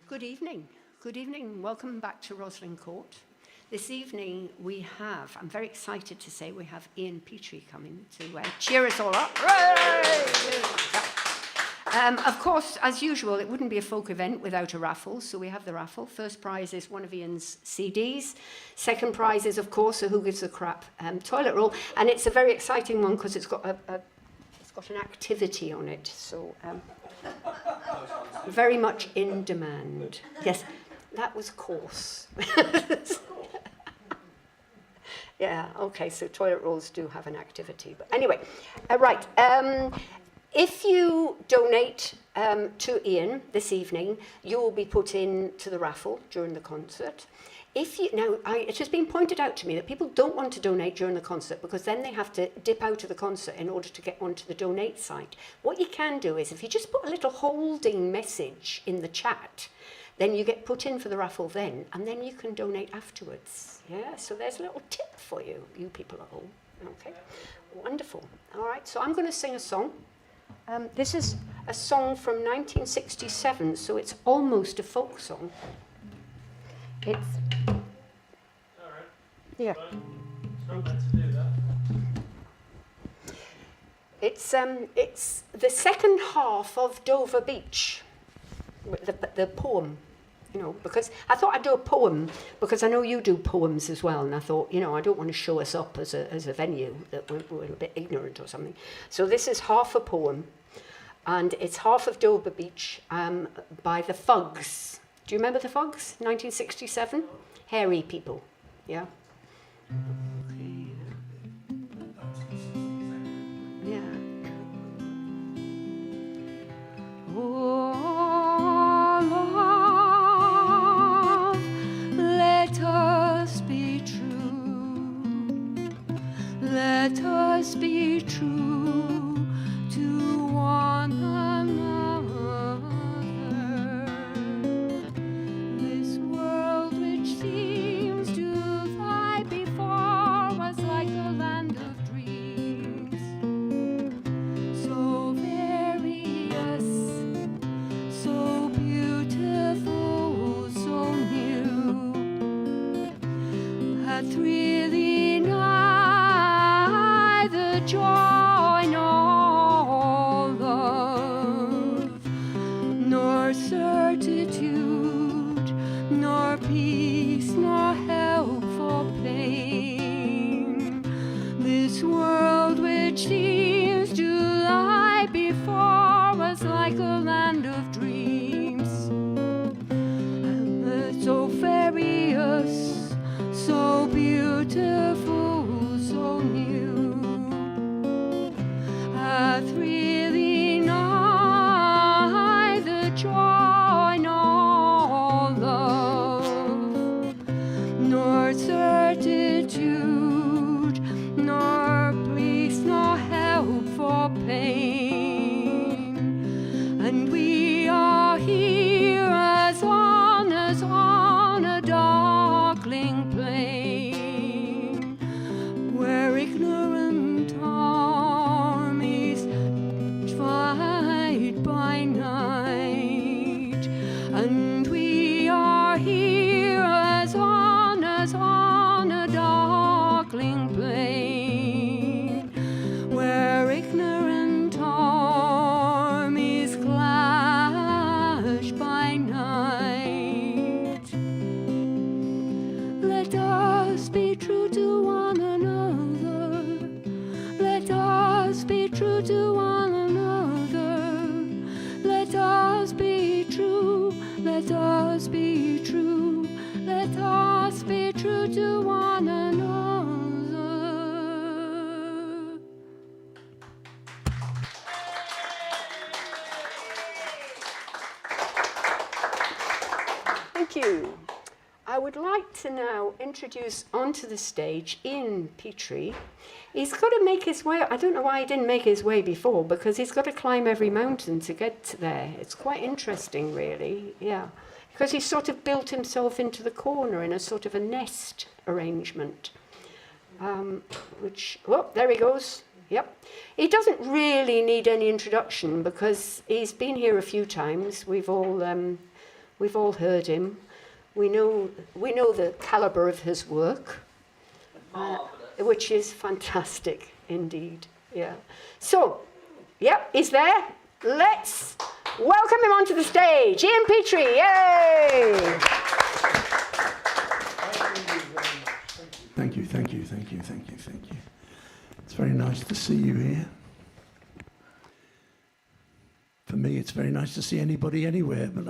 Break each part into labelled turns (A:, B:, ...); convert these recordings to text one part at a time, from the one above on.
A: Good evening. Good evening. Welcome back to Roslin Court. This evening we have, I'm very excited to say, we have Ian Petrie coming to cheer us all up. Of course, as usual, it wouldn't be a folk event without a raffle, so we have the raffle. First prize is one of Ian's CDs. Second prize is, of course, a Who Gives a Crap toilet roll, and it's a very exciting one because it's got got an activity on it, so very much in demand. Yes, that was coarse. Yeah, okay, so toilet rolls do have an activity. But anyway, right. If you donate to Ian this evening, you will be put into the raffle during the concert. It has been pointed out to me that people don't want to donate during the concert because then they have to dip out of the concert in order to get onto the donate site. What you can do is if you just put a little holding message in the chat, then you get put in for the raffle then, and then you can donate afterwards. Yeah, so there's a little tip for you, you people at home. Okay, wonderful. All right, so I'm going to sing a song. This is a song from 1967, so it's almost a folk song. It's...
B: All right.
A: Yeah.
B: It's not meant to do that.
A: It's the second half of Dover Beach, the poem, you know, because I thought I'd do a poem, because I know you do poems as well, and I thought, you know, I don't want to show us up as a venue that we're a bit ignorant or something. So this is half a poem, and it's half of Dover Beach by the Fugs. Do you remember the Fugs, 1967? Hairy people, yeah? Okay. Yeah. Oh, love, let us be true. Let us be true to one another. This world which seems to lie before us like a land of dreams, so various, so beautiful, so new, hath really neither joy nor love, nor certitude, nor peace, nor help for pain. This world which seems to lie before us like a land of dreams, so various, so beautiful, so new, hath really neither joy nor love, nor certitude, nor peace, nor help for pain. And we are here as on a darkling plain, where ignorant armies fight by night. And we are here as on a darkling plain, where ignorant armies clash by night. Let us be true to one another. Let us be true to one another. Let us be true. Let us be true. Let us be true to one another. Thank you. I would like to now introduce onto the stage Ian Petrie. He's got to make his way. I don't know why he didn't make his way before, because he's got to climb every mountain to get there. It's quite interesting, really, yeah. Because he's sort of built himself into the corner in a sort of a nest arrangement. There he goes. Yep. He doesn't really need any introduction because he's been here a few times. We've all heard him. We know the calibre of his work, which is fantastic indeed. Yeah. So, yep, he's there. Let's welcome him onto the stage. Ian Petrie, yay!
C: Thank you. It's very nice to see you here. For me, it's very nice to see anybody anywhere, but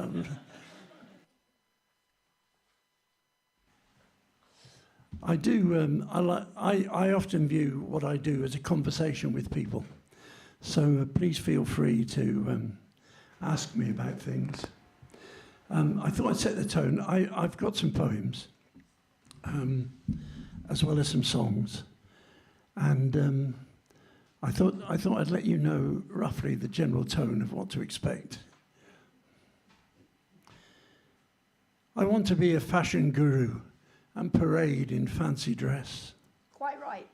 C: I do. I often view what I do as a conversation with people. So please feel free to ask me about things. I thought I'd set the tone. I've got some poems, as well as some songs, and I thought I'd let you know roughly the general tone of what to expect. I want to be a fashion guru and parade in fancy dress.
A: Quite right.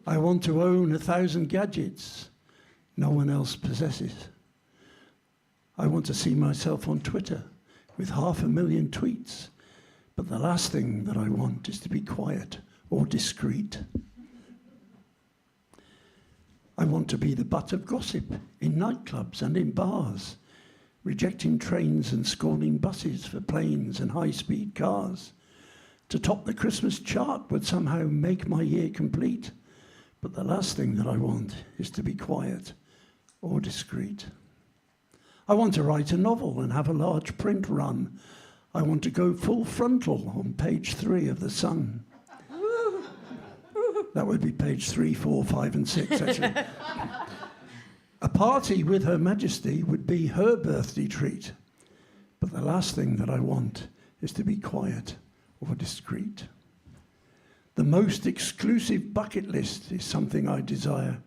C: I want to own 1,000 gadgets no one else possesses. I want to see myself on Twitter with 500,000 tweets, but the last thing that I want is to be quiet or discreet. I want to be the butt of gossip in nightclubs and in bars, rejecting trains and scorning buses for planes and high-speed cars. To top the Christmas chart would somehow make my year complete, but the last thing that I want is to be quiet or discreet. I want to write a novel and have a large print run. I want to go full frontal on page 3 of The Sun. That would be page 3, 4, 5, and 6, actually. A party with Her Majesty would be her birthday treat. But the last thing that I want is to be quiet or discreet. The most exclusive bucket list is something I desire.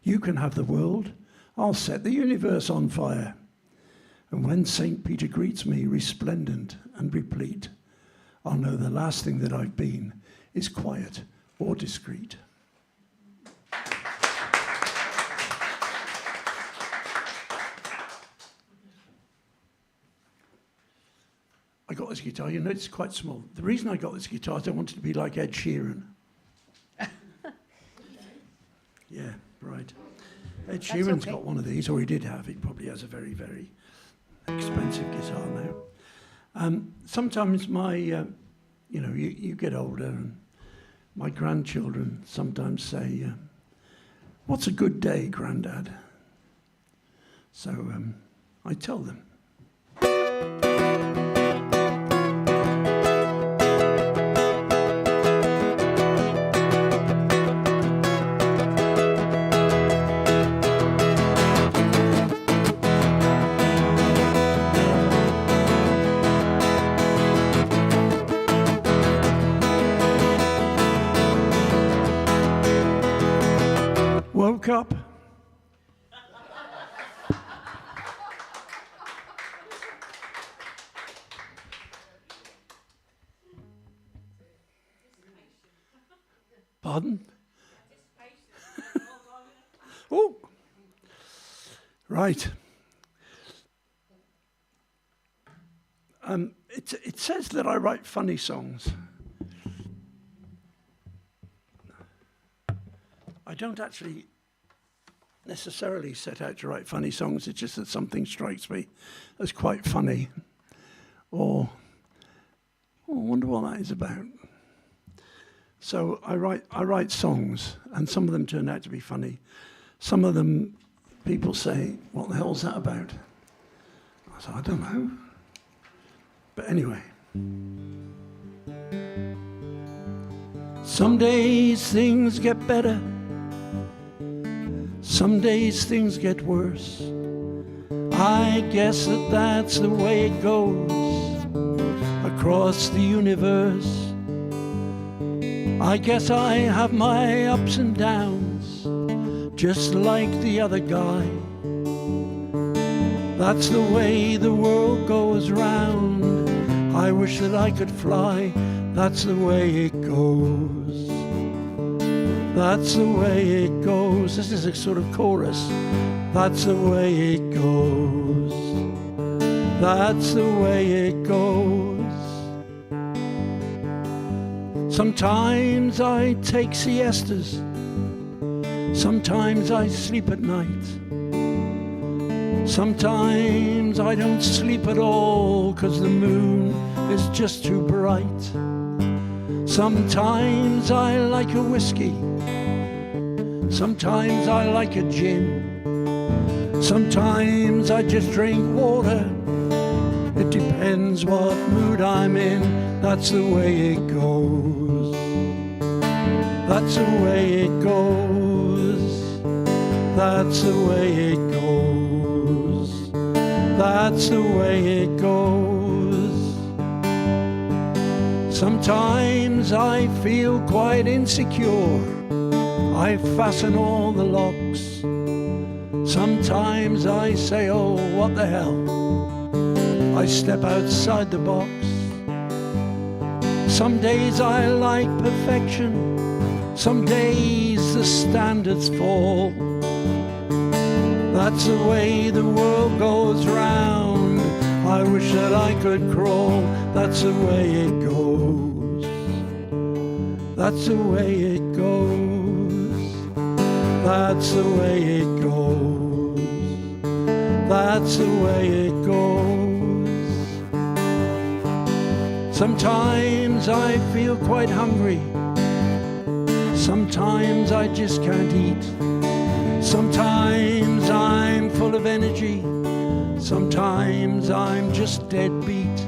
C: You can have the world, I'll set the universe on fire. And when St. Peter greets me resplendent and replete, I'll know the last thing that I've been is quiet or discreet. I got this guitar, you know, it's quite small. The reason I got this guitar is I wanted to be like Ed Sheeran. Yeah, right. Ed Sheeran's
A: okay.
C: got one of these, or he did have. He probably has a very, very expensive guitar now. Sometimes you know, you get older, and my grandchildren sometimes say, "What's a good day, Grandad?" So I tell them. Woke up. Pardon? Oh, right. It says that I write funny songs. I don't actually necessarily set out to write funny songs. It's just that something strikes me as quite funny, or I wonder what that is about. So I write songs, and some of them turn out to be funny. Some of them, people say, "What the hell's that about?" I said, "I don't know." But anyway. Some days things get better. Some days things get worse. I guess that's the way it goes across the universe. I guess I have my ups and downs, just like the other guy. That's the way the world goes round. I wish that I could fly. That's the way it goes. That's the way it goes. This is a sort of chorus. That's the way it goes. That's the way it goes. Sometimes I take siestas. Sometimes I sleep at night. Sometimes I don't sleep at all 'cause the moon is just too bright. Sometimes I like a whiskey. Sometimes I like a gin. Sometimes I just drink water. It depends what mood I'm in. That's the way it goes. That's the way it goes. That's the way it goes. That's the way it goes. Sometimes I feel quite insecure. I fasten all the locks. Sometimes I say, oh, what the hell. I step outside the box. Some days I like perfection. Some days the standards fall. That's the way the world goes round. I wish that I could crawl. That's the way it goes. That's the way it goes. That's the way it goes. That's the way it goes. Sometimes I feel quite hungry. Sometimes I just can't eat. Sometimes I'm full of energy. Sometimes I'm just dead beat.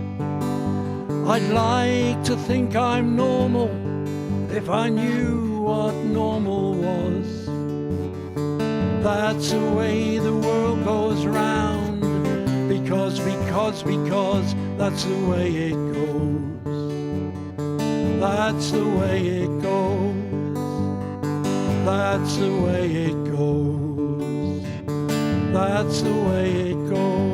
C: I'd like to think I'm normal if I knew what normal was. That's the way the world goes round. Because that's the way it goes. That's the way it goes. That's the way it goes. That's the way it goes.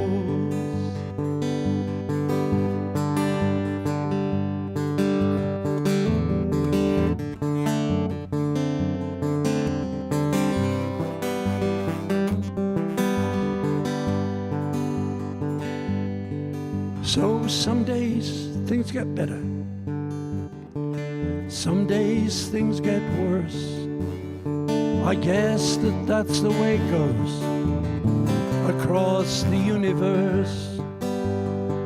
C: So some days things get better. Some days things get worse. I guess that's the way it goes across the universe.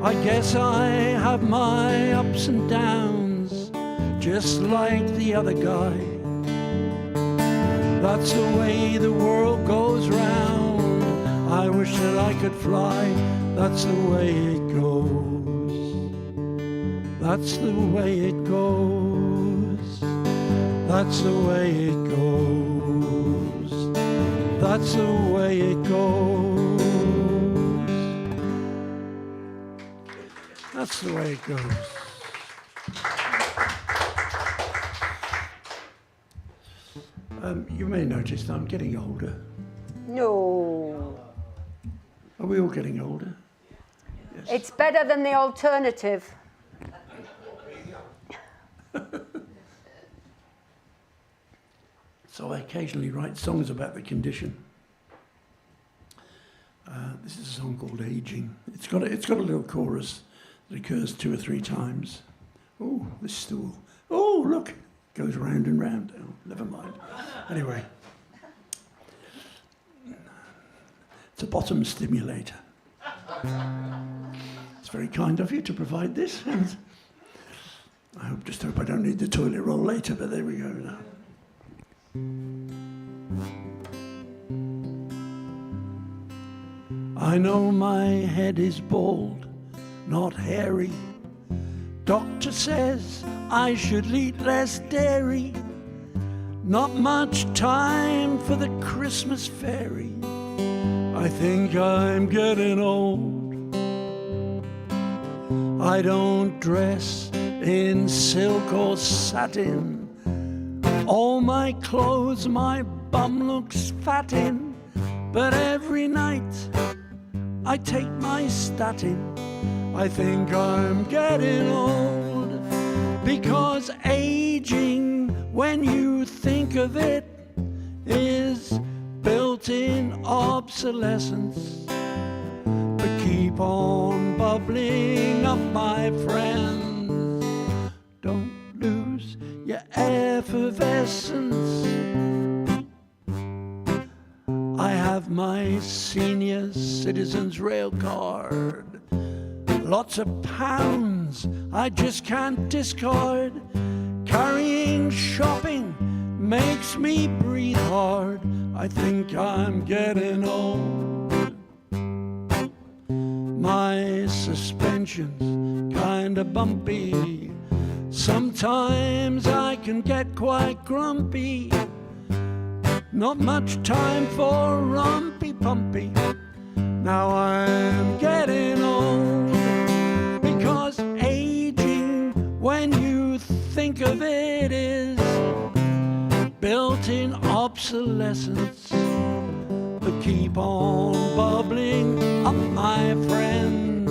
C: I guess I have my ups and downs, just like the other guy. That's the way the world goes round. I wish that I could fly. That's the way it goes. That's the way it goes. That's the way it goes. That's the way it goes. That's the way it goes. You may notice that I'm getting older.
A: No.
C: Are we all getting older? Yes.
A: It's better than the alternative.
C: So I occasionally write songs about the condition. This is a song called Aging. It's got a little chorus that occurs 2 or 3 times. Oh, this stool. Oh, look, goes round and round. Oh, never mind. Anyway, it's a bottom stimulator. It's very kind of you to provide this. I just hope I don't need the toilet roll later, but there we go now. I know my head is bald, not hairy. Doctor says I should eat less dairy. Not much time for the Christmas fairy. I think I'm getting old. I don't dress in silk or satin. All my clothes my bum looks fat in. But every night I take my statin. I think I'm getting old. Because aging, when you think of it, is built-in obsolescence. But keep on bubbling up, my friends. Don't lose your effervescence. I have my senior citizen's rail card. Lots of pounds I just can't discard. Carrying shopping makes me breathe hard. I think I'm getting old. suspension's kinda bumpy. Sometimes I can get quite grumpy. Not much time for rumpy pumpy. Now I'm getting old, because aging, when you think of it, is built-in obsolescence. But keep on bubbling up, my friends.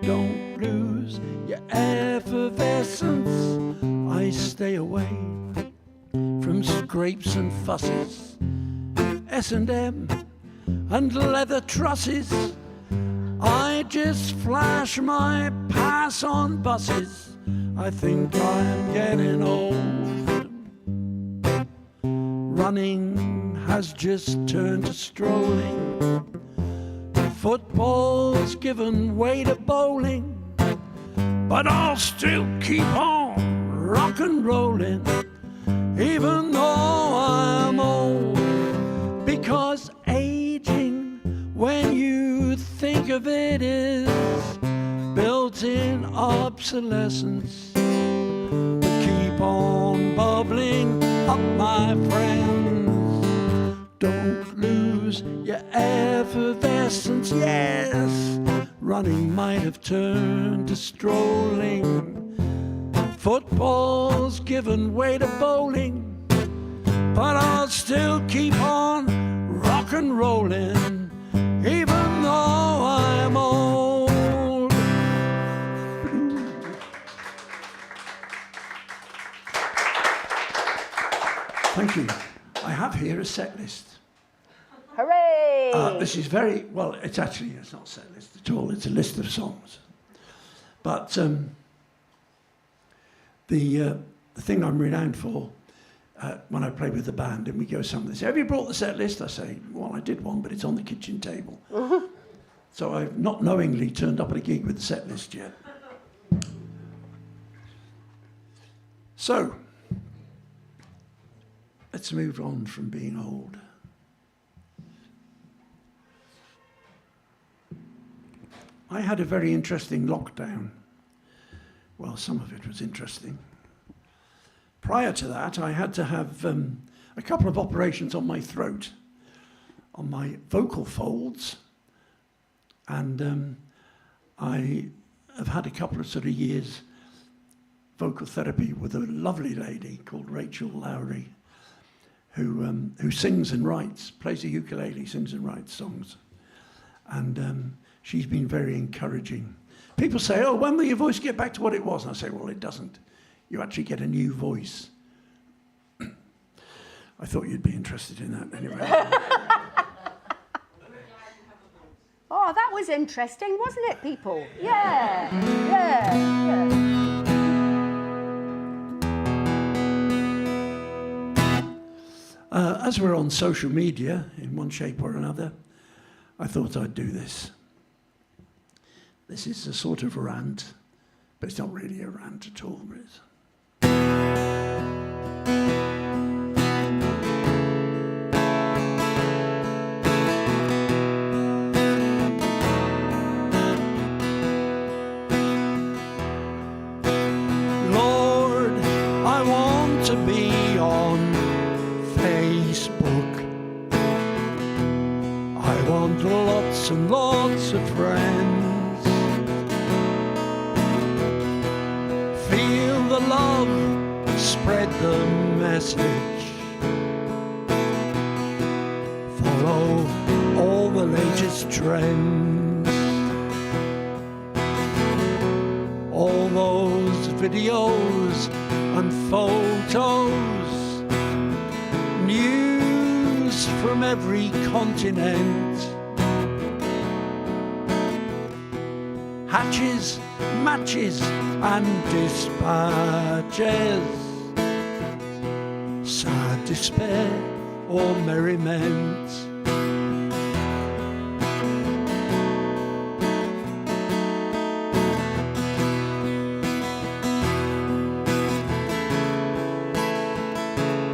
C: Don't lose your effervescence. I stay away from scrapes and fusses, S&M and leather trusses. I just flash my pass on buses. I think I'm getting old. Running has just turned to strolling. Football's given way to bowling. But I'll still keep on rock and rolling, even though I'm old. Because aging, when you think of it, is built-in obsolescence. Keep on bubbling up, my friends. Don't lose your effervescence. Yes, running might have turned to strolling. Football's given way to bowling. But I'll still keep on rock and rolling, even though I'm old. Thank you. I have here a set list.
A: Hooray!
C: This is very, well, it's not a set list at all, it's a list of songs. But the thing I'm renowned for, when I play with the band and we go somewhere, they say, have you brought the set list? I say, well, I did one, but it's on the kitchen table. So I've not knowingly turned up at a gig with the set list yet. So, let's move on from being old. I had a very interesting lockdown. Well, some of it was interesting. Prior to that, I had to have a couple of operations on my throat, on my vocal folds, and I have had a couple of sort of years vocal therapy with a lovely lady called Rachel Lowry, who sings and writes, plays the ukulele, sings and writes songs, and she's been very encouraging. People say, oh, when will your voice get back to what it was? And I say, well, it doesn't. You actually get a new voice. I thought you'd be interested in that anyway.
A: Oh, that was interesting, wasn't it, people? Yeah, yeah, yeah.
C: As we're on social media, in one shape or another, I thought I'd do this. This is a sort of rant, but it's not really a rant at all. Lord, I want to be on Facebook. I want lots and lots of friends. Feel the love, spread the message. Follow all the latest trends. All those videos and photos. News from every continent. Hatches, matches and dispatches. Sad despair or merriment.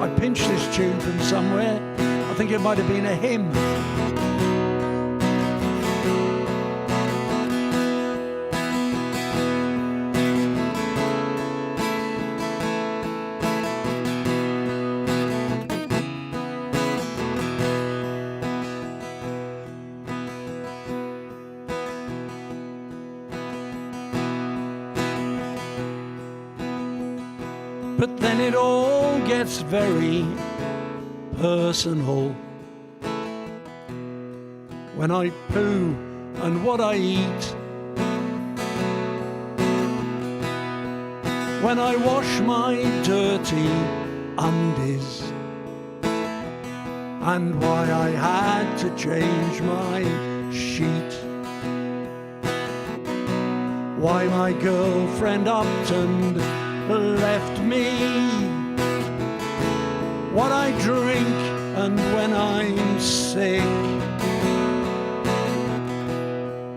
C: I pinched this tune from somewhere. I think it might have been a hymn. But then it all gets very personal. When I poo and what I eat, when I wash my dirty undies, and why I had to change my sheet, why my girlfriend upped and left me, what I drink and when I'm sick,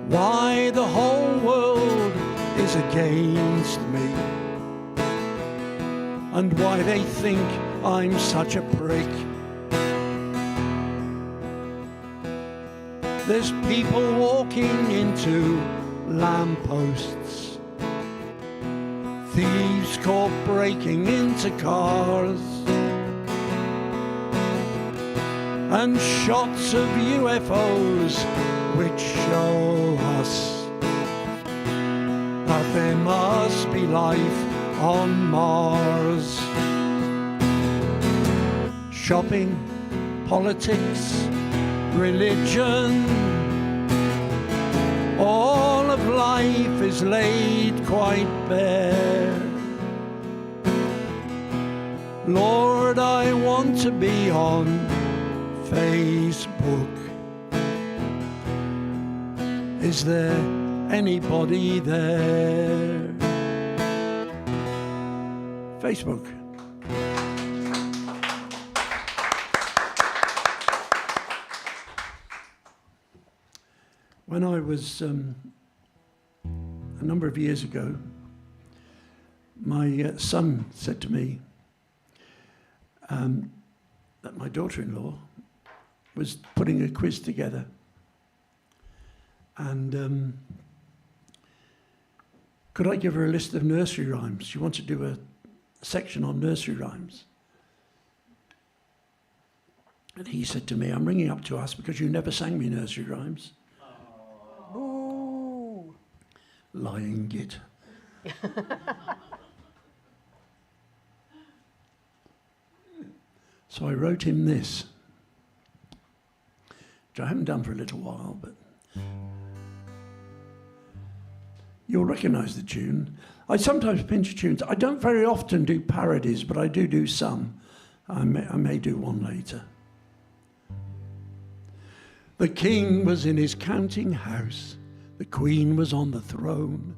C: why the whole world is against me, and why they think I'm such a prick. There's people walking into lampposts, thieves caught breaking into cars, and shots of UFOs which show us that there must be life on Mars. Shopping, politics, religion, all of life is laid quite bare. Lord, I want to be on Facebook. Is there anybody there? Facebook. When I was, a number of years ago, my son said to me that my daughter-in-law was putting a quiz together, and could I give her a list of nursery rhymes? She wanted to do a section on nursery rhymes. And he said to me, I'm ringing up to ask because you never sang me nursery rhymes.
A: Ooh.
C: Lying git. So I wrote him this, which I haven't done for a little while, but you'll recognise the tune. I sometimes pinch tunes. I don't very often do parodies, but I do some. I may do one later. The king was in his counting house. The queen was on the throne.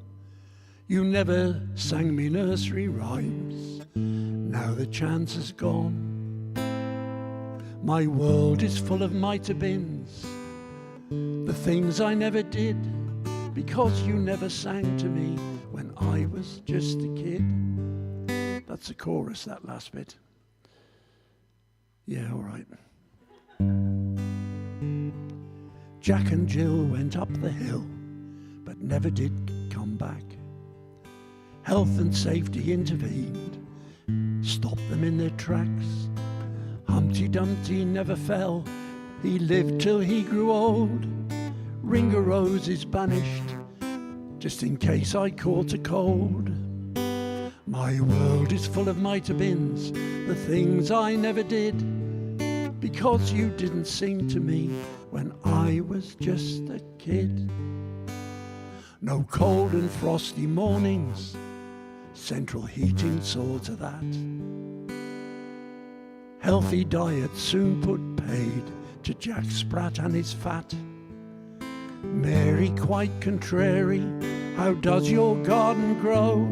C: You never sang me nursery rhymes. Now the chance is gone. My world is full of mitre bins. The things I never did, because you never sang to me when I was just a kid. That's the chorus, that last bit. Yeah, all right. Jack and Jill went up the hill, but never did come back. Health and safety intervened, stopped them in their tracks. Humpty Dumpty never fell, he lived till he grew old. Ringarose is banished, just in case I caught a cold. My world is full of mitre bins, the things I never did, because you didn't sing to me when I was just a kid. No cold and frosty mornings, central heating saw to that. Healthy diet soon put paid to Jack Sprat and his fat. Mary quite contrary, how does your garden grow?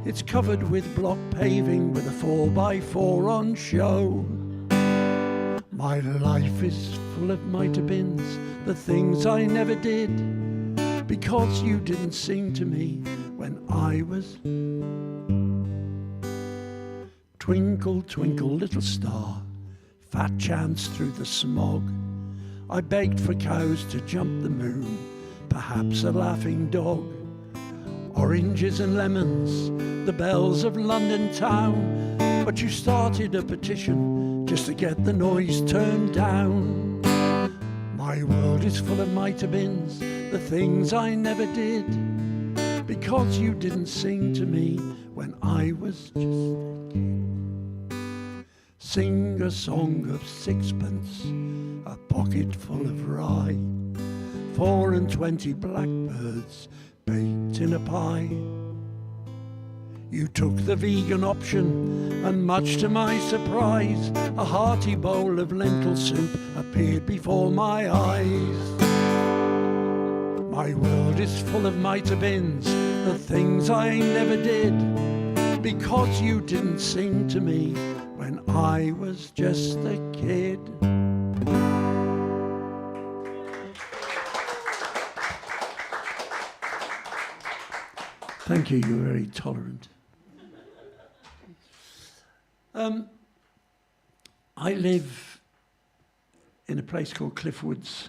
C: It's covered with block paving with a 4x4 on show. My life is full of mitre bins, the things I never did, because you didn't sing to me when I was. Twinkle, twinkle, little star, fat chance through the smog. I begged for cows to jump the moon, perhaps a laughing dog. Oranges and lemons, the bells of London town, but you started a petition just to get the noise turned down. My world is full of mitre bins, the things I never did, because you didn't sing to me when I was just Sing a song of sixpence, a pocket full of rye, 24 blackbirds baked in a pie. You took the vegan option, and much to my surprise, a hearty bowl of lentil soup appeared before my eyes. My world is full of mitre bins, the things I never did, because you didn't sing to me when I was just a kid. Thank you, you're very tolerant. I live in a place called Cliffwoods,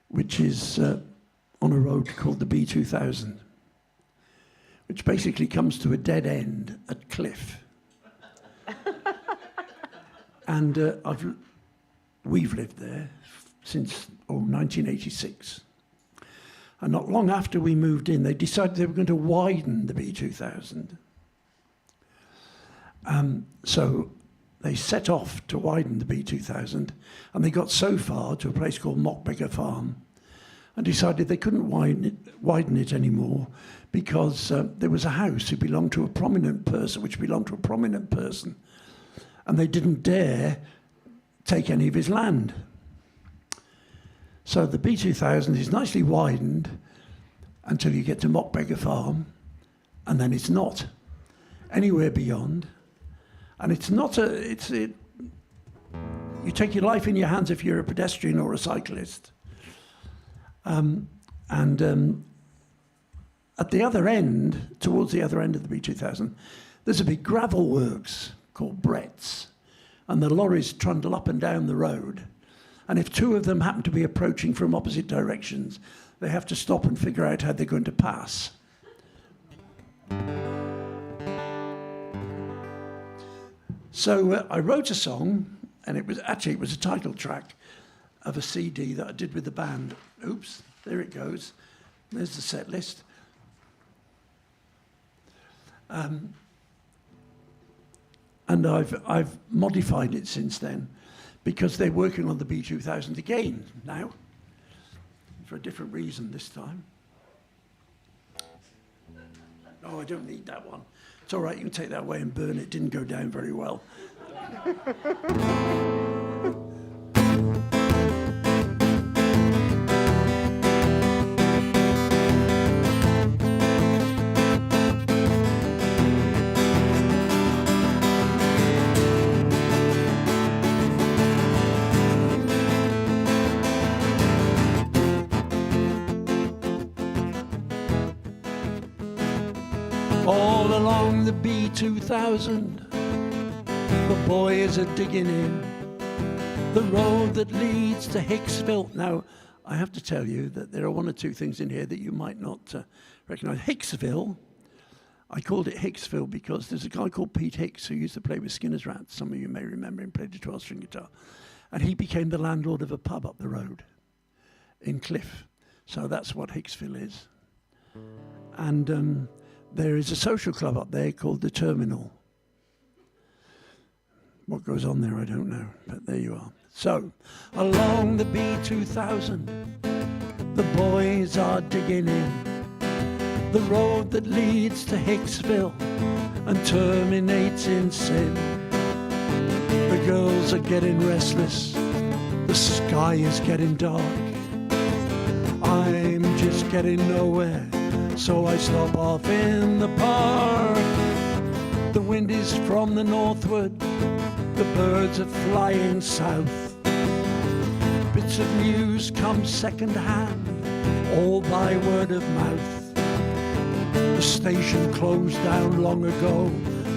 C: which is on a road called the B2000, which basically comes to a dead end at Cliff. And we've lived there since 1986. And not long after we moved in, they decided they were going to widen the B2000. So they set off to widen the B2000, and they got so far to a place called Mockbeggar Farm and decided they couldn't widen it anymore because there was a house who belonged to a prominent person, and they didn't dare take any of his land. So the B2000 is nicely widened until you get to Mockbeggar Farm, and then it's not anywhere beyond. And it's not you take your life in your hands if you're a pedestrian or a cyclist. At the other end, towards the other end of the B2000, there's a big gravel works called Brett's, and the lorries trundle up and down the road. And if two of them happen to be approaching from opposite directions, they have to stop and figure out how they're going to pass. So I wrote a song, and it was a title track of a CD that I did with the band. Oops, there it goes. There's the set list. And I've modified it since then, because they're working on the B2000 again now, for a different reason this time. Oh, I don't need that one. It's all right, you can take that away and burn it. It didn't go down very well. All along the B2000, the boys are digging in the road that leads to Hicksville. Now, I have to tell you that there are one or two things in here that you might not recognise. Hicksville, I called it Hicksville because there's a guy called Pete Hicks who used to play with Skinner's Rats. Some of you may remember him, played a 12-string guitar. And he became the landlord of a pub up the road in Cliff. So that's what Hicksville is. And there is a social club up there called the Terminal. What goes on there, I don't know, but there you are. So, along the B2000, the boys are digging in the road that leads to Hicksville and terminates in sin. The girls are getting restless, the sky is getting dark. I'm just getting nowhere, so I stop off in the park. The wind is from the northward, the birds are flying south. Bits of news come second hand, all by word of mouth. The station closed down long ago,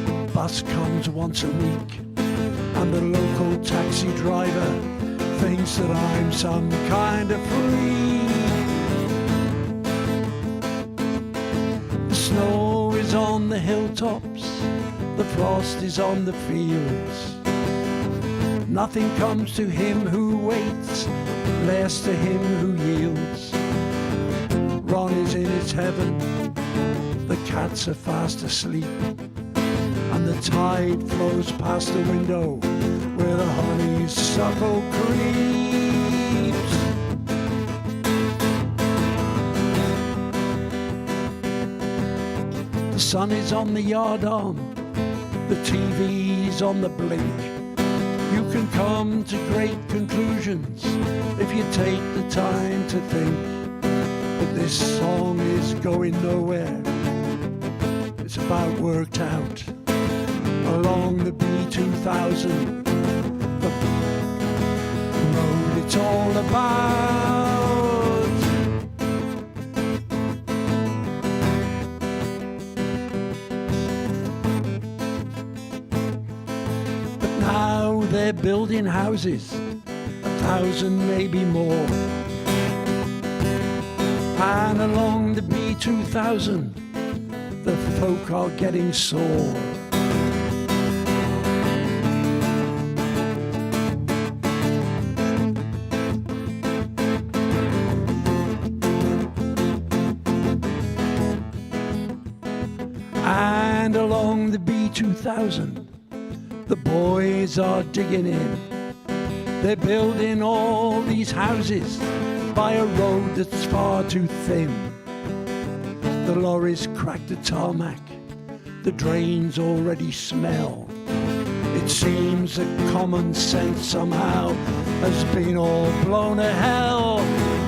C: the bus comes once a week, and the local taxi driver thinks that I'm some kind of freak. The snow is on the hilltops, the frost is on the fields. Nothing comes to him who waits, less to him who yields. Ron is in his heaven, the cats are fast asleep, and the the tide flows past the window where the honeysuckle creeps. The sun is on the yard arm, the TV's on the blink. You can come to great conclusions if you take the time to think. But this song is going nowhere. It's about worked out along the B2000, the road it's all about. But now they're building houses, 1,000 maybe more, and along the B2000 the folk are getting sore. And along the B2000 the boys are digging in. They're building all these houses by a road that's far too thin. The lorries crack the tarmac, the drains already smell. It seems that common sense somehow has been all blown to hell.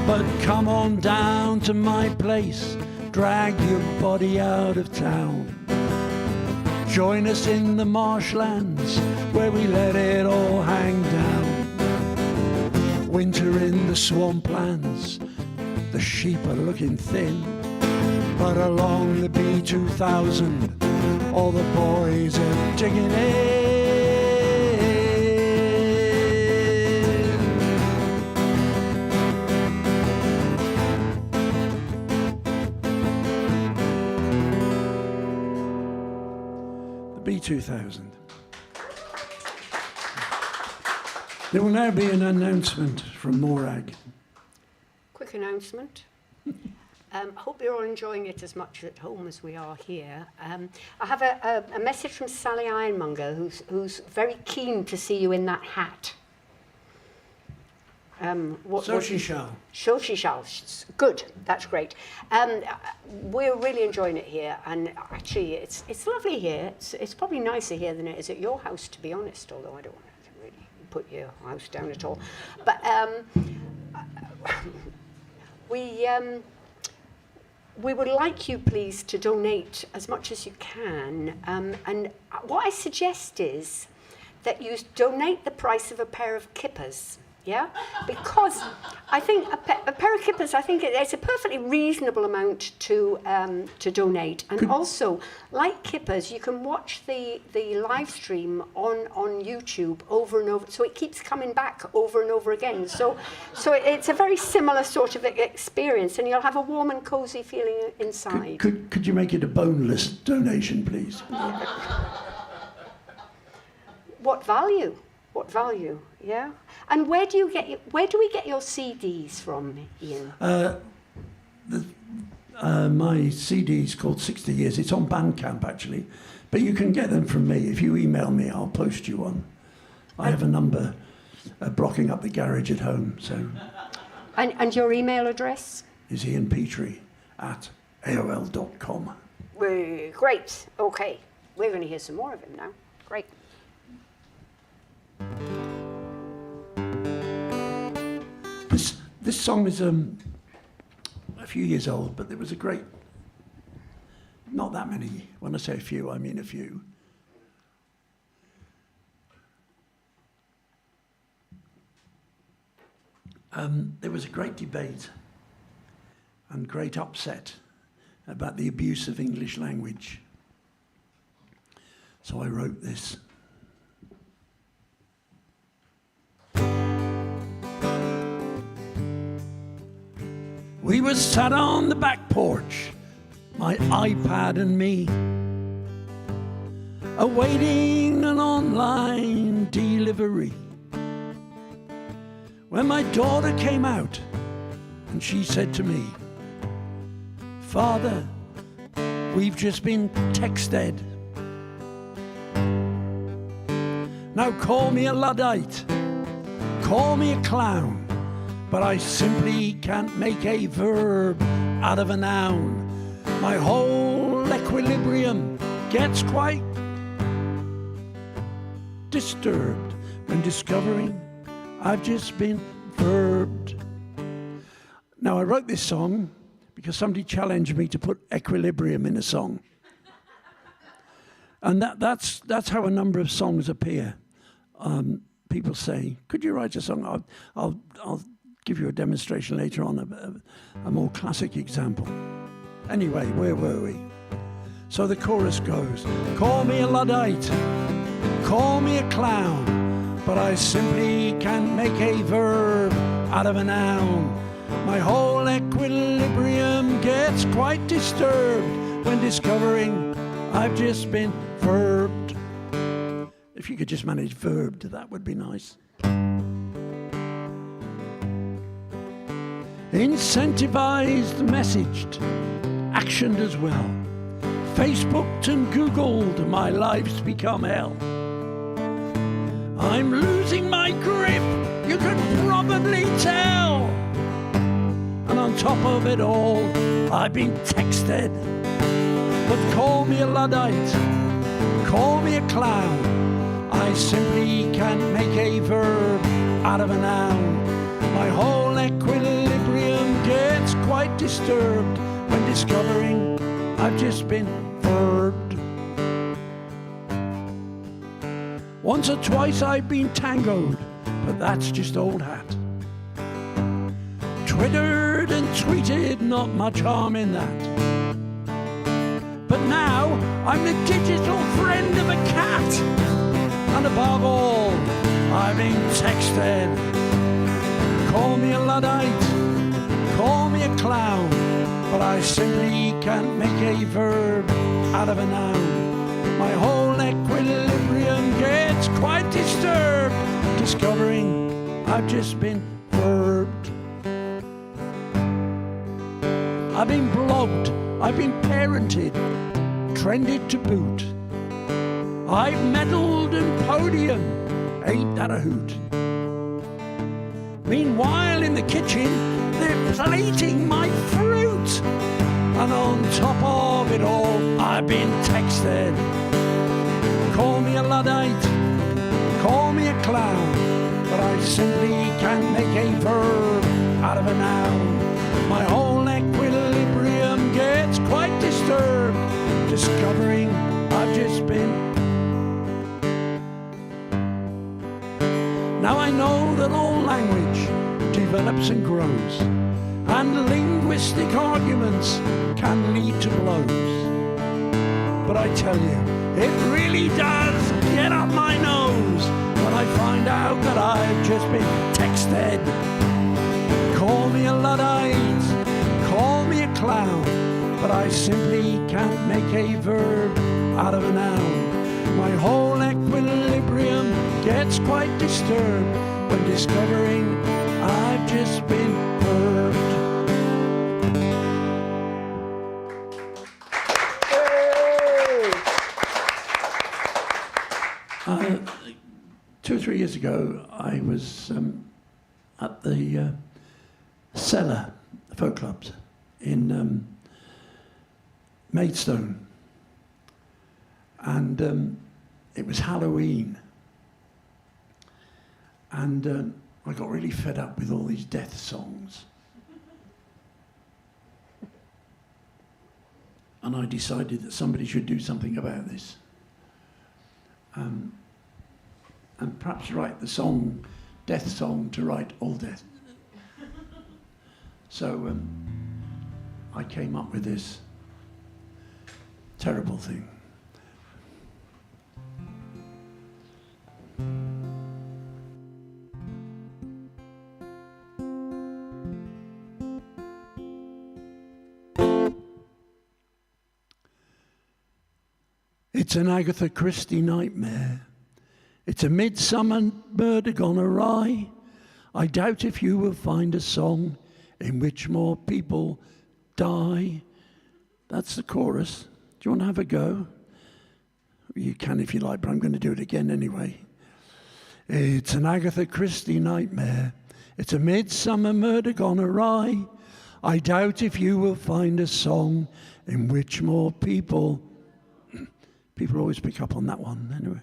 C: But come on down to my place, drag your body out of town. Join us in the marshlands where we let it all hang down. Winter in the swamplands, the sheep are looking thin. But along the B2000, all the boys are digging in. The B2000. There will now be an announcement from Morag.
A: Quick announcement. Hope you're all enjoying it as much at home as we are here. I have a message from Sally Ironmonger, who's very keen to see you in that hat.
C: So she shall.
A: So she shall. Good, that's great. We're really enjoying it here, and actually it's lovely here. It's probably nicer here than it is at your house, to be honest, although I don't want to really put your house down at all. But we would like you, please, to donate as much as you can. And what I suggest is that you donate the price of a pair of kippers, yeah? Because I think a pair of kippers, I think it's a perfectly reasonable amount to donate. And also, like kippers, you can watch the live stream on YouTube over and over. So it keeps coming back over and over again. So it's a very similar sort of experience, and you'll have a warm and cozy feeling inside.
C: Could you make it a boneless donation, please?
A: What value? What value? Yeah. And where do we get your CDs from, Ian?
C: My CD is called 60 Years. It's on Bandcamp, actually. But you can get them from me. If you email me, I'll post you one. I have a number blocking up the garage at home. So.
A: And your email address?
C: Is Ian Petrie at AOL.com.
A: Great. Okay. We're going to hear some more of him now. Great.
C: This song is a few years old, but there was a great, not that many, when I say a few, I mean a few. There was a great debate and great upset about the abuse of English language. So I wrote this. We were sat on the back porch, my iPad and me, awaiting an online delivery, when my daughter came out and she said to me, "Father, we've just been texted." Now call me a Luddite, call me a clown, but I simply can't make a verb out of a noun. My whole equilibrium gets quite disturbed when discovering I've just been verbed. Now, I wrote this song because somebody challenged me to put equilibrium in a song. And that's how a number of songs appear. People say, could you write a song? I'll give you a demonstration later on, a more classic example. Anyway, where were we? So the chorus goes, call me a Luddite, call me a clown, but I simply can't make a verb out of a noun. My whole equilibrium gets quite disturbed when discovering I've just been verbed. If you could just manage verbed, that would be nice. Incentivized, messaged, actioned as well. Facebooked and Googled, my life's become hell. I'm losing my grip, you can probably tell. And on top of it all, I've been texted. But call me a Luddite, call me a clown, I simply can't make a verb out of a noun. My whole equilibrium gets quite disturbed when discovering I've just been verbed. Once or twice I've been tangoed, but that's just old hat. Twittered and tweeted, not much harm in that. But now I'm the digital friend of a cat. And above all, I've been texted. Call me a Luddite, call me a clown, but I simply can't make a verb out of a noun. My whole equilibrium gets quite disturbed, discovering I've just been verbed. I've been blogged, I've been parented, trended to boot. I've medalled and podium, ain't that a hoot? Meanwhile in the kitchen, they're plating my fruit. And on top of it all, I've been texted. Call me a Luddite, call me a clown, but I simply can't make a verb out of a noun. My whole equilibrium gets quite disturbed, discovering I've just been. Now I know that all language develops and grows, and linguistic arguments can lead to blows. But I tell you, it really does get up my nose when I find out that I've just been texted. Call me a Luddite, call me a clown, but I simply can't make a verb out of a noun. My whole equilibrium gets quite disturbed when discovering I've just been verbed. 2 or 3 years ago, I was at the Cellar Folk Clubs in Maidstone, and it was Halloween, and I got really fed up with all these death songs, and I decided that somebody should do something about this, and perhaps write the song, death song, to write all death. So I came up with this terrible thing. It's an Agatha Christie nightmare. It's a midsummer murder gone awry. I doubt if you will find a song in which more people die. That's the chorus. Do you want to have a go? You can if you like, but I'm going to do it again anyway. It's an Agatha Christie nightmare. It's a midsummer murder gone awry. I doubt if you will find a song in which more people always pick up on that one anyway.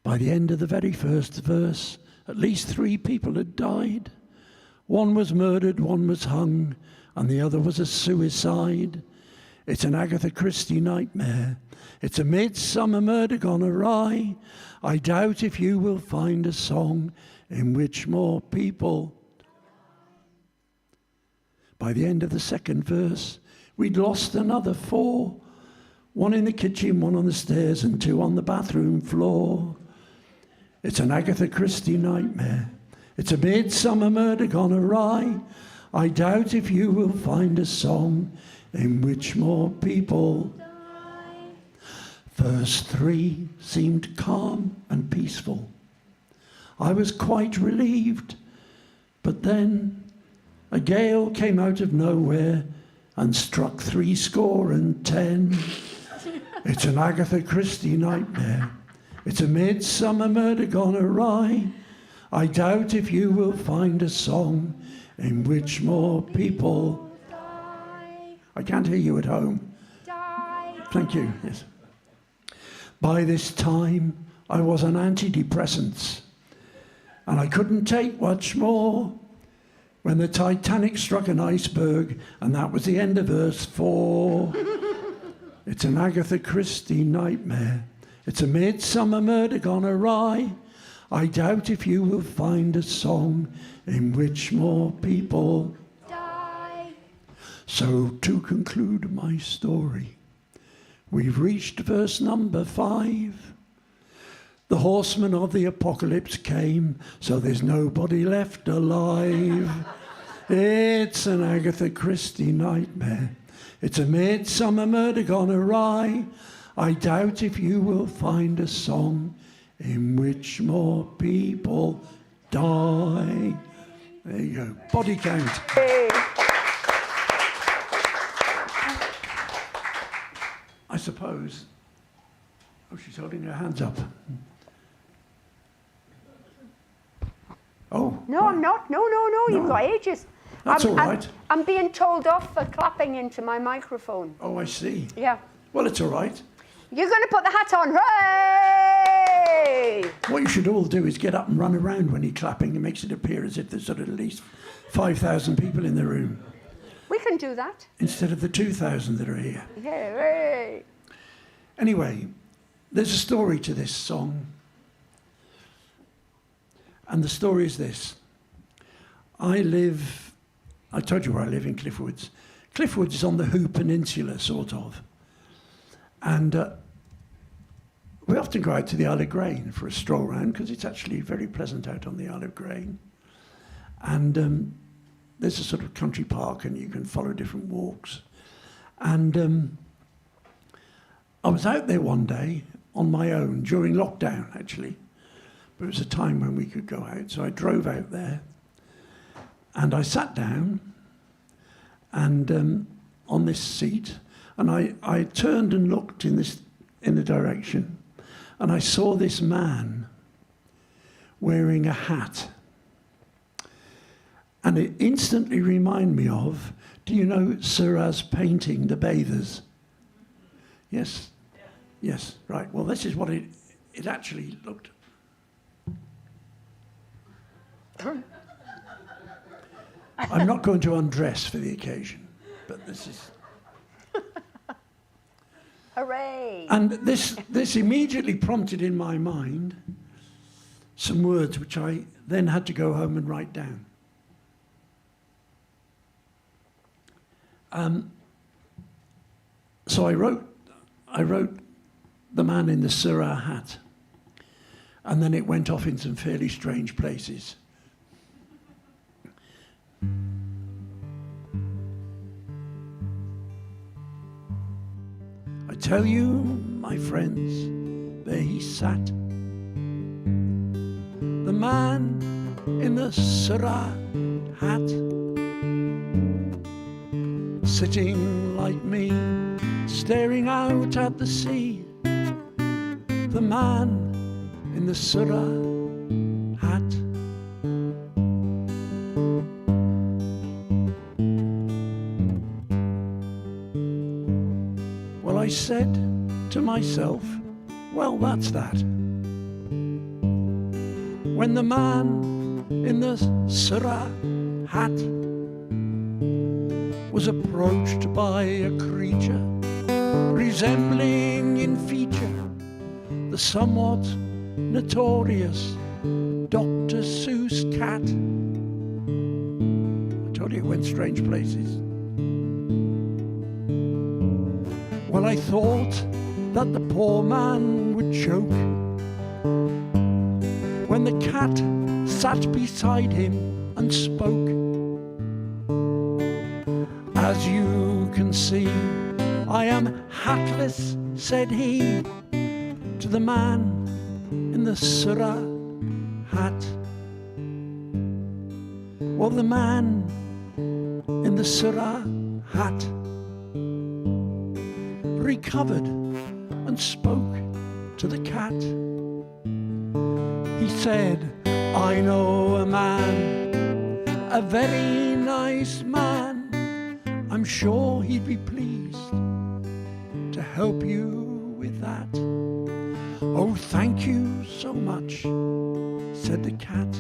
C: By the end of the very first verse, at least 3 people had died. One was murdered, one was hung, and the other was a suicide. It's an Agatha Christie nightmare. It's a midsummer murder gone awry. I doubt if you will find a song in which more people. By the end of the second verse, we'd lost another 4. 1 in the kitchen, 1 on the stairs, and 2 on the bathroom floor. It's an Agatha Christie nightmare. It's a midsummer murder gone awry. I doubt if you will find a song in which more people. Verse 3 seemed calm and peaceful. I was quite relieved, but then a gale came out of nowhere and struck 70. It's an Agatha Christie nightmare. It's a midsummer murder gone awry. I doubt if you will find a song in which more people. I can't hear you at home. Thank you. Yes. By this time, I was on antidepressants, and I couldn't take much more when the Titanic struck an iceberg, and that was the end of verse 4. It's an Agatha Christie nightmare. It's a midsummer murder gone awry. I doubt if you will find a song in which more people die. So to conclude my story, we've reached verse number 5. The horsemen of the apocalypse came, so there's nobody left alive. It's an Agatha Christie nightmare. It's a midsummer murder gone awry. I doubt if you will find a song in which more people die. There you go. Body count. I suppose. Oh, she's holding her hands up. Oh.
A: No, I'm not. No. You've got ages.
C: That's all right.
A: I'm being told off for clapping into my microphone.
C: Oh, I see.
A: Yeah.
C: Well, it's all right.
A: You're going to put the hat on. Hooray!
C: What you should all do is get up and run around when you're clapping. It makes it appear as if there's sort of at least 5,000 people in the room.
A: We can do that.
C: Instead of the 2,000 that are here.
A: Hooray!
C: Anyway, there's a story to this song. And the story is this. I told you where I live in Cliffwoods. Cliffwoods is on the Hoo Peninsula, sort of. And we often go out to the Isle of Grain for a stroll round because it's actually very pleasant out on the Isle of Grain. And there's a sort of country park and you can follow different walks. And I was out there one day on my own during lockdown, actually. But it was a time when we could go out. So I drove out there and I sat down and on this seat. And I turned and looked in the direction, and I saw this man wearing a hat. And it instantly reminded me of, do you know Seurat's painting, The Bathers? Yes? Yeah. Yes, right. Well, this is what it actually looked. I'm not going to undress for the occasion, but this is...
A: Hooray!
C: And this immediately prompted in my mind some words which I then had to go home and write down. So I wrote the man in the Seurat hat, and then it went off in some fairly strange places. I tell you, my friends, there he sat, the man in the Seurat hat, sitting like me, staring out at the sea, the man in the surah hat. Well, I said to myself, well, that's that. When the man in the surah hat was approached by a creature resembling in feature the somewhat notorious Dr. Seuss cat. I told you it went strange places. Well, I thought that the poor man would choke when the cat sat beside him and spoke. As you can see, I am hatless, said he to the man in the surah hat. Well, the man in the surah hat recovered and spoke to the cat. He said, I know a man, a very nice man. I'm sure he'd be pleased to help you with that. Oh, thank you so much, said the cat.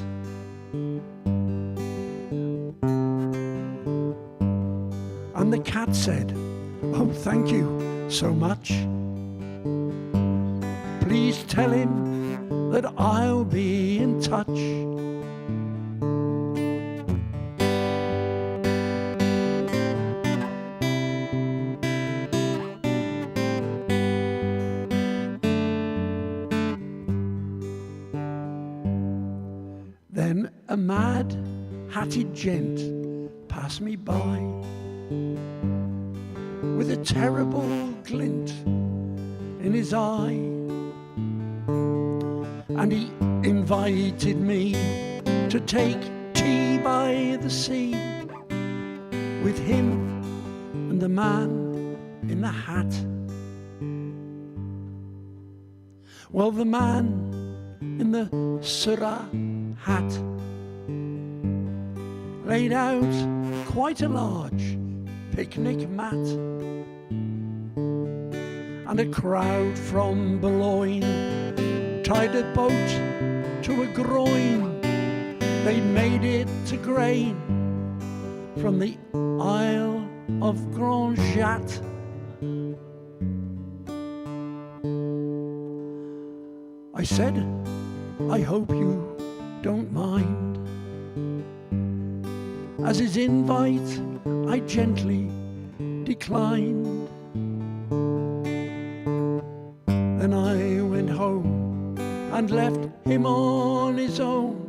C: And the cat said, oh, thank you so much. Please tell him that I'll be in touch. Then a mad, hatted gent passed me by with a terrible glint in his eye, and he invited me to take tea by the sea with him and the man in the hat. Well, the man in the surah hat laid out quite a large picnic mat, and a crowd from Boulogne tied a boat to a groin. They'd made it to grain from the Isle of Grand Jatte. I said, I hope you don't mind. As his invite, I gently declined. Then I went home and left him on his own,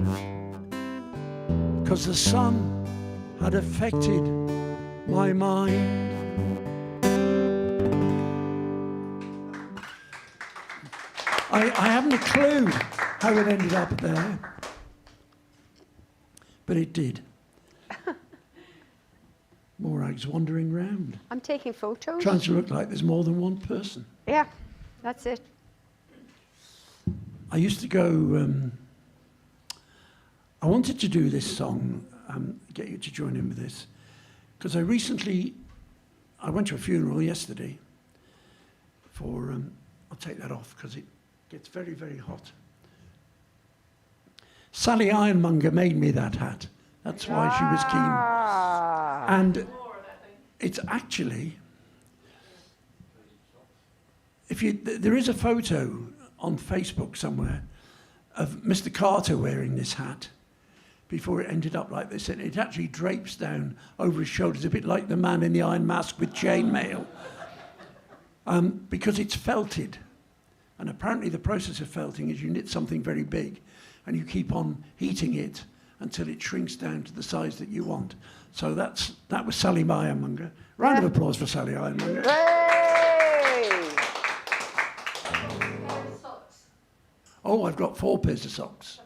C: 'cause the sun had affected my mind. I haven't a clue how it ended up there, but it did. Morag's wandering round,
A: I'm taking photos.
C: trying to look like there's more than one person.
A: Yeah, that's it.
C: I used to go, I wanted to do this song, get you to join in with this, because I went to a funeral yesterday for, I'll take that off because it gets very, very hot. Sally Ironmonger made me that hat. That's why she was keen. And it's actually, there is a photo on Facebook somewhere of Mr. Carter wearing this hat before it ended up like this, and it actually drapes down over his shoulders, a bit like the man in the Iron Mask with chainmail, because it's felted. And apparently the process of felting is you knit something very big and you keep on heating it until it shrinks down to the size that you want. So that was Sally Ironmonger. Round of applause for Sally Ironmonger.
A: Hey!
C: Oh, I've got 4 pairs of socks.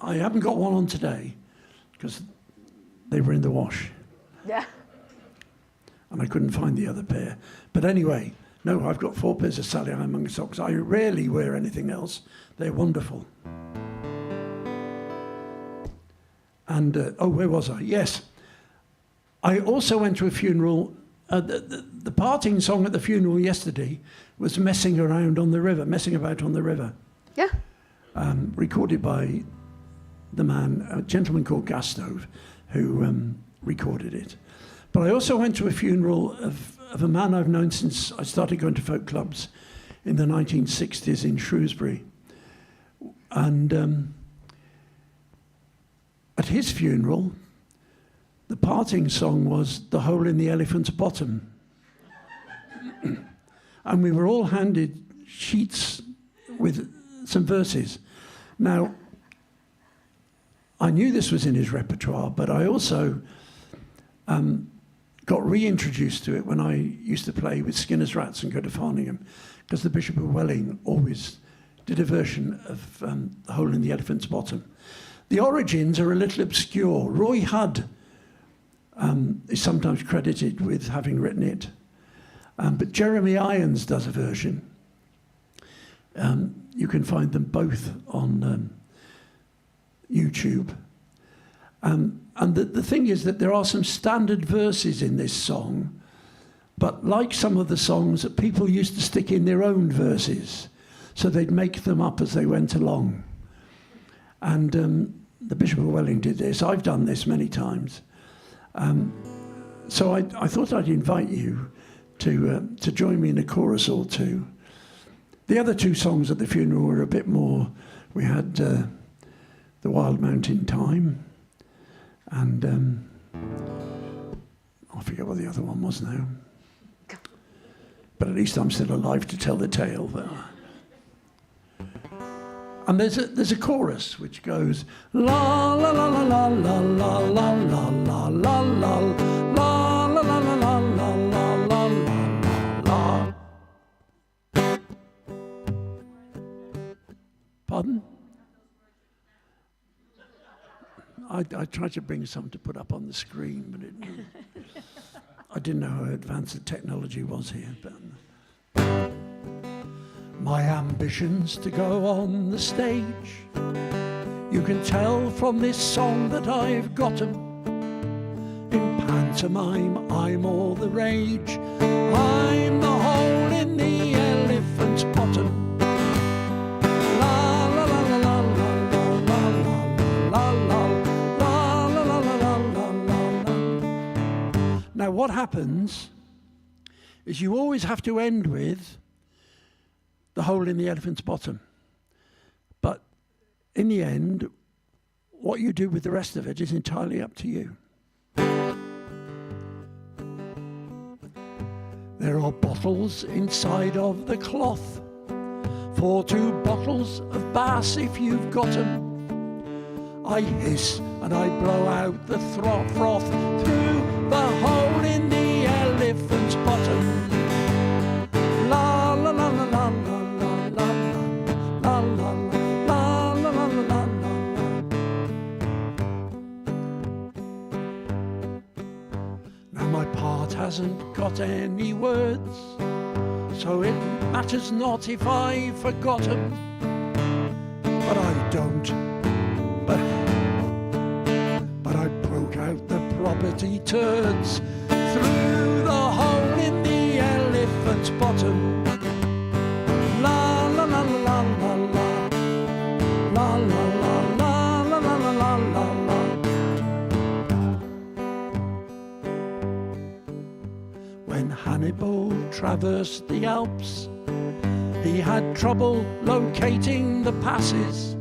C: I haven't got one on today because they were in the wash
A: Yeah.
C: and I couldn't find the other pair. But anyway, No, I've got 4 pairs of Sally Heming socks. I rarely wear anything else. They're wonderful. And, where was I? Yes. I also went to a funeral. The parting song at the funeral yesterday was Messing About on the River.
A: Yeah.
C: Recorded by the man, a gentleman called Gastove, who recorded it. But I also went to a funeral of a man I've known since I started going to folk clubs in the 1960s in Shrewsbury. And at his funeral, the parting song was The Hole in the Elephant's Bottom. And we were all handed sheets with some verses. Now, I knew this was in his repertoire, but I also got reintroduced to it when I used to play with Skinner's Rats and go to Farningham, because the Bishop of Welling always did a version of The Hole in the Elephant's Bottom. The origins are a little obscure. Roy Hudd is sometimes credited with having written it, but Jeremy Irons does a version. You can find them both on YouTube. And the thing is that there are some standard verses in this song, but like some of the songs, that people used to stick in their own verses, so they'd make them up as they went along. And the Bishop of Welling did this. I've done this many times. So I thought I'd invite you to join me in a chorus or two. The other 2 songs at the funeral were a bit more. We had The Wild Mountain Time, and I forget what the other one was now. But at least I'm still alive to tell the tale. And there's a chorus which goes la la la la la la la la la la la la la la la la la la la. Pardon? I tried to bring some to put up on the screen, but I didn't know how advanced the technology was here. But my ambition's to go on the stage. You can tell from this song that I've got 'em. In pantomime, I'm all the rage. I'm the hole in the elephant's bottom. Now, what happens is you always have to end with the hole in the elephant's bottom. But in the end, what you do with the rest of it is entirely up to you. There are bottles inside of the cloth, for 2 bottles of Bass if you've got 'em. I hiss and I blow out the froth through the hole in the elephant's bottom. La la la la la la la la la la la la la la. Now my part hasn't got any words, so it matters not if I forgot 'em. But I don't. But I broke out the property turds through the hole in the elephant's bottom. La la la la la la la la la la la la la la la. When Hannibal traversed the Alps, he had trouble locating the passes.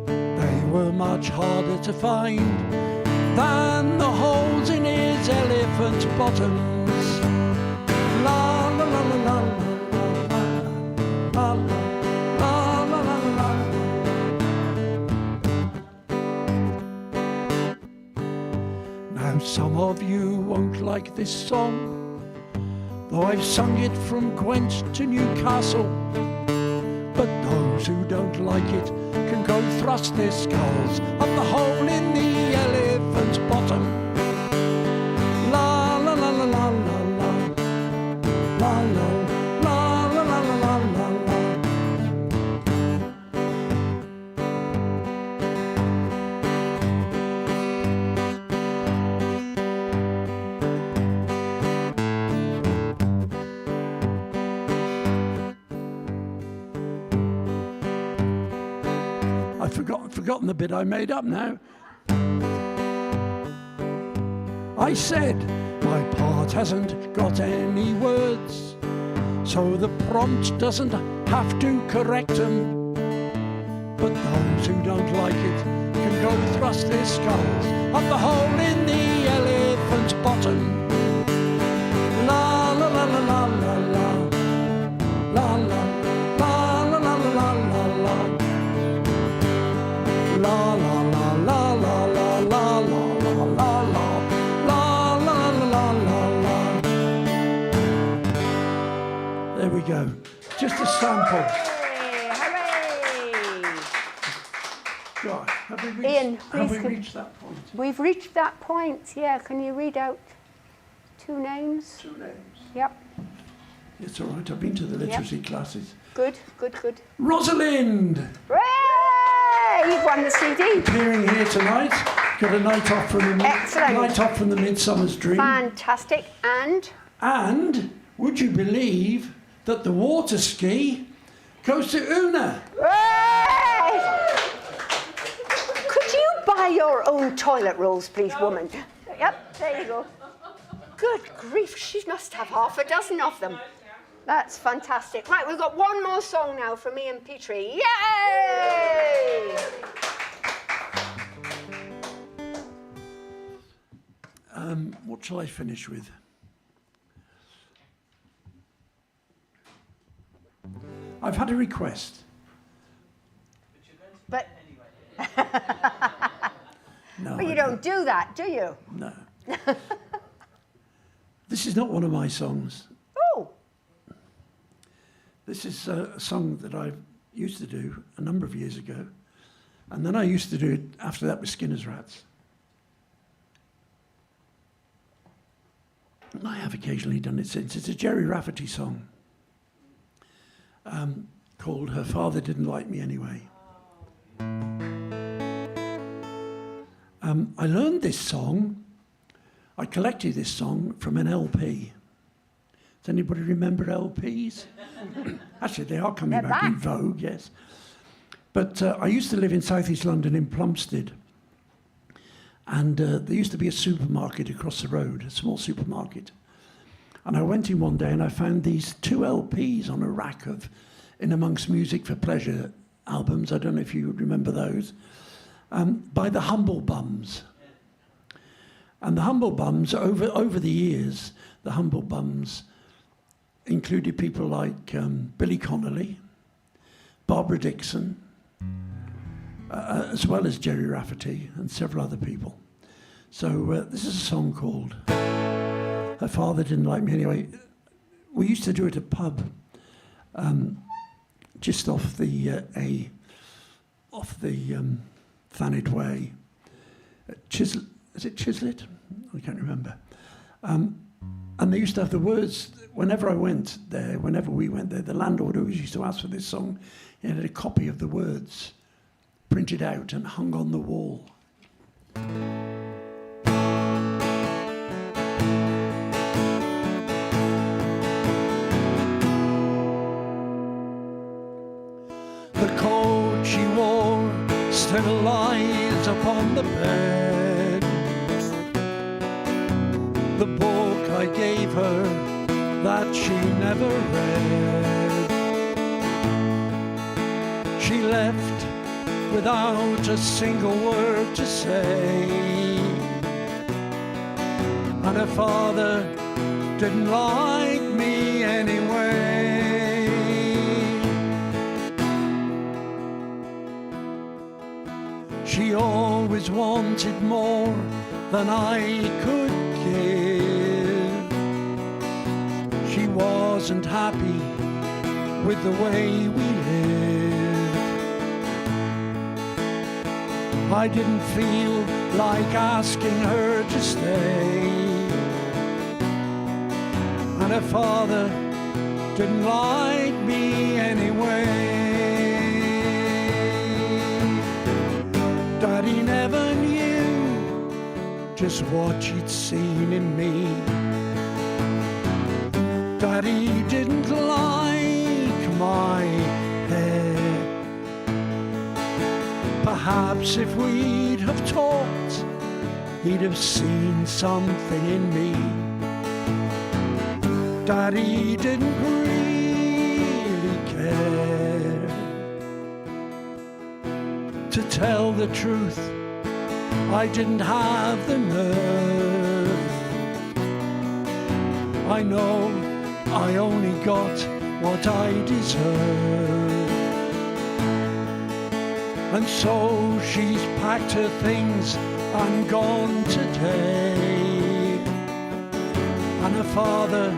C: They were much harder to find than the holes in his elephant's bottoms. La la la la la la la la la la la. Now some of you won't like this song, though I've sung it from Gwent to Newcastle. But those who don't like it can go thrust their skulls up the hole in the elephant's bottom. La la la la la la la la la forgotten the bit I made up now. I said, my part hasn't got any words, so the prompt doesn't have to correct them. But those who don't like it can go thrust their skulls up the hole in the elephant's bottom. La la la la la la la. La la la la la la la la. La la la la la la la la la la la. La la la la la. There we go. Just a sample.
A: Hooray!
C: Right.
A: Ian,
C: have we
A: please
C: reached that point?
A: We've reached that point, yeah. Can you read out 2 names?
C: 2 names.
A: Yep.
C: It's all right. I've been to the literacy classes.
A: Good, good, good.
C: Rosalind!
A: Hooray! You've won the CD.
C: Appearing here tonight. Got a night off from the
A: Excellent.
C: night off from the Midsummer's Dream.
A: Fantastic.
C: And would you believe that the water ski goes to Una?
A: Hooray! Could you buy your own toilet rolls, please, woman? Yep, there you go. Good grief, she must have half a dozen of them. That's fantastic. Right, we've got one more song now from Ian Petrie. Yay!
C: What shall I finish with? I've had a request.
A: But,
C: No,
A: but you
C: I
A: don't do that, do you?
C: No. This is not one of my songs.
A: Oh,
C: This is a song that I used to do a number of years ago. And then I used to do it after that with Skinner's Rats. And I have occasionally done it since. It's a Jerry Rafferty song called Her Father Didn't Like Me Anyway. I learned this song, I collected this song from an LP. Does anybody remember LPs? Actually, they are coming
A: They're
C: back in
A: back.
C: vogue, yes. But I used to live in South East London in Plumstead. And there used to be a supermarket across the road, a small supermarket. And I went in one day and I found these 2 LPs on a rack of In Amongst Music for Pleasure albums. I don't know if you remember those. By the Humble Bums. And the Humble Bums, over the years, the Humble Bums included people like Billy Connolly, Barbara Dixon, as well as Jerry Rafferty and several other people. So this is a song called Her Father Didn't Like Me Anyway. We used to do it at a pub just off the Thanet Way. Is it Chislet? I can't remember. And they used to have the words, whenever we went there, the landlord always used to ask for this song. He had a copy of the words printed out and hung on the wall. The coat she wore still lies upon the bed. The book I gave her that she never read. She left without a single word to say, and her father didn't like me anyway. She always wanted more than I could give. She wasn't happy with the way we lived. I didn't feel like asking her to stay, and her father didn't like me anyway. Daddy never knew just what she'd seen in me. Daddy didn't like my hair. Perhaps if we'd have talked, he'd have seen something in me. Daddy didn't really care. To tell the truth, I didn't have the nerve. I know I only got what I deserved. And so she's packed her things and gone today. And her father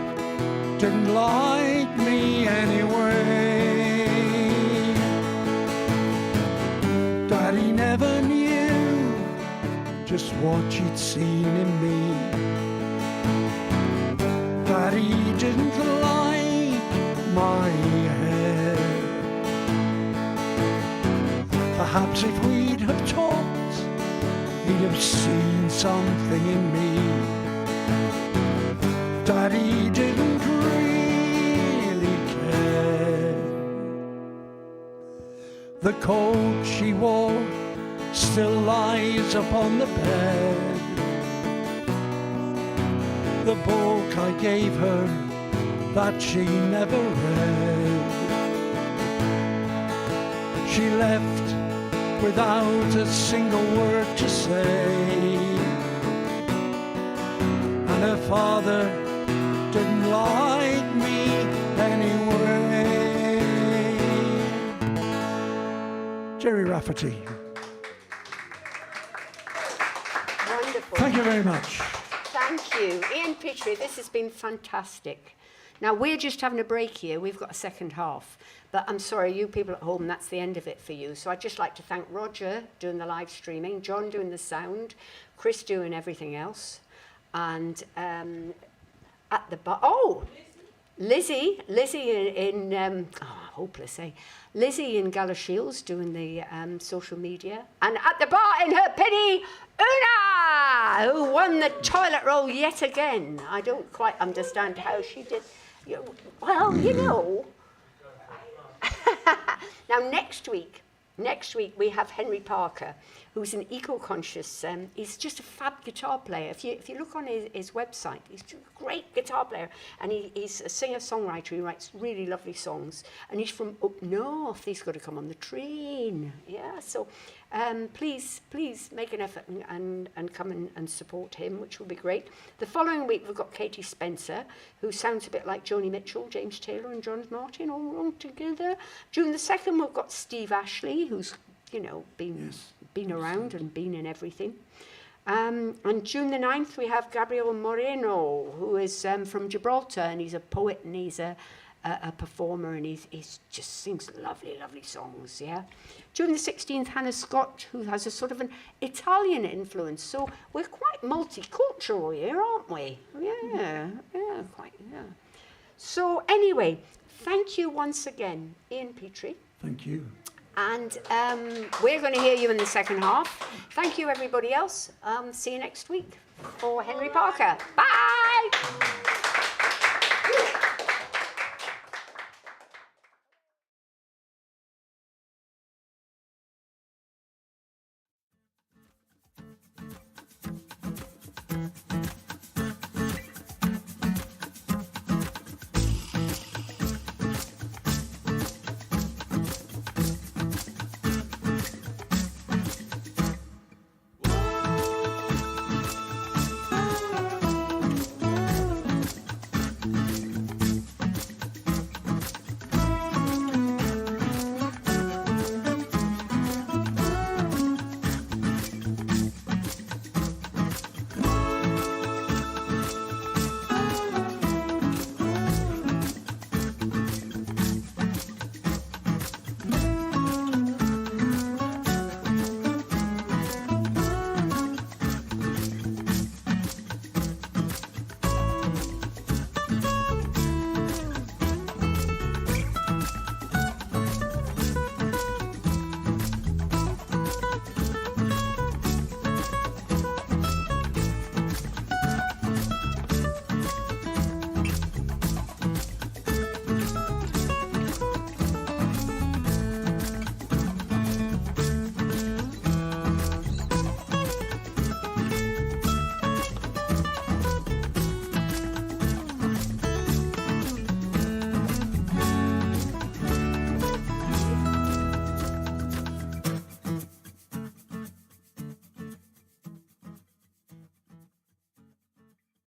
C: didn't like me anyway. Daddy never knew just what you'd seen in me. Daddy didn't like my hair. Perhaps if we'd have talked, he'd have seen something in me. Daddy didn't really care. The coat she wore still lies upon the bed. The book I gave her that she never read. She left without a single word to say. And her father didn't like me anyway. Jerry Rafferty.
A: Wonderful.
C: Thank you very much.
A: Thank you. Ian Petrie, this has been fantastic. Now, we're just having a break here. We've got a second half. But I'm sorry, you people at home, that's the end of it for you. So I'd just like to thank Roger doing the live streaming, John doing the sound, Chris doing everything else. And at the bar, Lizzie in hopeless, eh? Lizzie in Galashiels doing the social media. And at the bar in her pity, Una, who won the toilet roll yet again. I don't quite understand how she did. Well, you know. Now, next week we have Henry Parker, who's an eco-conscious, he's just a fab guitar player. If you look on his website, he's a great guitar player, and he's a singer-songwriter. He writes really lovely songs, and he's from up north. He's got to come on the train. Yeah, so please make an effort and come and support him, which will be great. The following week, we've got Katie Spencer, who sounds a bit like Joni Mitchell, James Taylor and John Martin all wrong together. June the 2nd, we've got Steve Ashley, who's, you know, been around and been in everything. And June the 9th, we have Gabriel Moreno, who is from Gibraltar, and he's a poet and he's a performer, and he's just sings lovely, lovely songs, yeah. June the 16th, Hannah Scott, who has a sort of an Italian influence. So we're quite multicultural here, aren't we? Yeah, quite, yeah. So anyway, thank you once again, Ian Petrie.
C: Thank you.
A: And we're going to hear you in the second half. Thank you, everybody else. See you next week for Henry Parker. Bye.